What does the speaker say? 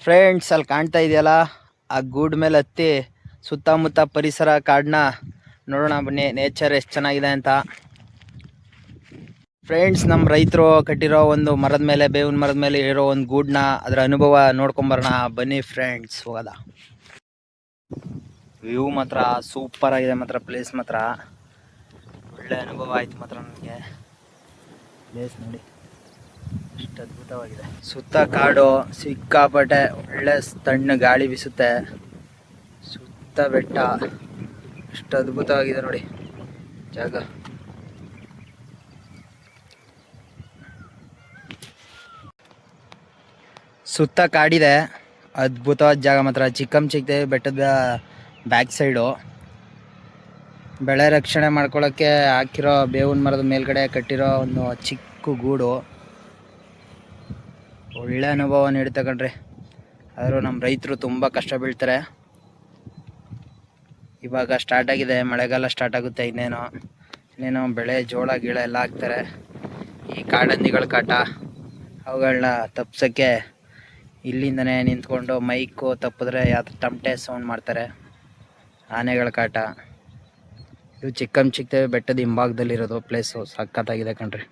Friends, ಅಲ್ಲಿ ಕಾಣ್ತಾ ಇದೆಯಲ್ಲ ಆ ಗೂಡ್ ಮೇಲೆ ಹತ್ತಿ ಸುತ್ತಮುತ್ತ ಪರಿಸರ ಕಾಡನ್ನ ನೋಡೋಣ ಬನ್ನಿ. ನೇಚರ್ ಎಷ್ಟು ಚೆನ್ನಾಗಿದೆ ಅಂತ. ಫ್ರೆಂಡ್ಸ್, ನಮ್ಮ ರೈತರು ಕಟ್ಟಿರೋ ಒಂದು ಮರದ ಮೇಲೆ, ಬೇವಿನ ಮರದ ಮೇಲೆ ಇರೋ ಒಂದು ಗೂಡ್ನ, ಅದರ ಅನುಭವ ನೋಡ್ಕೊಂಬರೋಣ ಬನ್ನಿ ಫ್ರೆಂಡ್ಸ್. ಹೋಗೋದ ವ್ಯೂ ಮಾತ್ರ ಸೂಪರ್ ಆಗಿದೆ, ಮಾತ್ರ ಪ್ಲೇಸ್ ಮಾತ್ರ ಒಳ್ಳೆ ಅನುಭವ ಆಯ್ತು ಮಾತ್ರ ನನಗೆ. ಪ್ಲೇಸ್ ನೋಡಿ ಎಷ್ಟು ಅದ್ಭುತವಾಗಿದೆ. ಸುತ್ತ ಕಾಡು, ಸಿಕ್ಕಾಪಟ್ಟೆ ಒಳ್ಳೆ ತಣ್ಣ ಗಾಳಿ ಬೀಸುತ್ತೆ, ಸುತ್ತ ಬೆಟ್ಟ, ಎಷ್ಟು ಅದ್ಭುತವಾಗಿದೆ ನೋಡಿ ಜಾಗ. ಸುತ್ತ ಕಾಡಿದೆ, ಅದ್ಭುತವಾದ ಜಾಗ ಮಾತ್ರ. ಚಿಕ್ಕದೆ ಬೆಟ್ಟದ ಬ್ಯಾಕ್ ಸೈಡು ಬೆಳೆ ರಕ್ಷಣೆ ಮಾಡ್ಕೊಳ್ಳೋಕ್ಕೆ ಹಾಕಿರೋ ಬೇವಿನ ಮರದ ಮೇಲ್ಗಡೆ ಕಟ್ಟಿರೋ ಒಂದು ಚಿಕ್ಕ ಗೂಡು. ಒಳ್ಳೆ ಅನುಭವ ನೀಡುತ್ತೆ ಕಣ್ರಿ. ಆದರೂ ನಮ್ಮ ರೈತರು ತುಂಬ ಕಷ್ಟ ಬೀಳ್ತಾರೆ. ಇವಾಗ ಸ್ಟಾರ್ಟ್ ಆಗಿದೆ, ಮಳೆಗಾಲ ಸ್ಟಾರ್ಟ್ ಆಗುತ್ತೆ. ಇನ್ನೇನೋ ಬೆಳೆ, ಜೋಳ ಗೀಳ ಎಲ್ಲ ಹಾಕ್ತಾರೆ. ಈ ಕಾಡಂದಿಗಳ ಕಾಟ ಅವುಗಳನ್ನ ತಪ್ಸೋಕ್ಕೆ ಇಲ್ಲಿಂದನೇ ನಿಂತ್ಕೊಂಡು ಮೈಕು ತಪ್ಪಿದ್ರೆ ಯಾವ್ದು ತಮಟೆ ಸೌಂಡ್ ಮಾಡ್ತಾರೆ. ಆನೆಗಳ ಕಾಟ. ಇದು ಚಿಕ್ಕದೆ ಬೆಟ್ಟದ ಹಿಂಭಾಗದಲ್ಲಿರೋದು ಪ್ಲೇಸು. ಸಖತ್ತಾಗಿದೆ ಕಣ್ರಿ.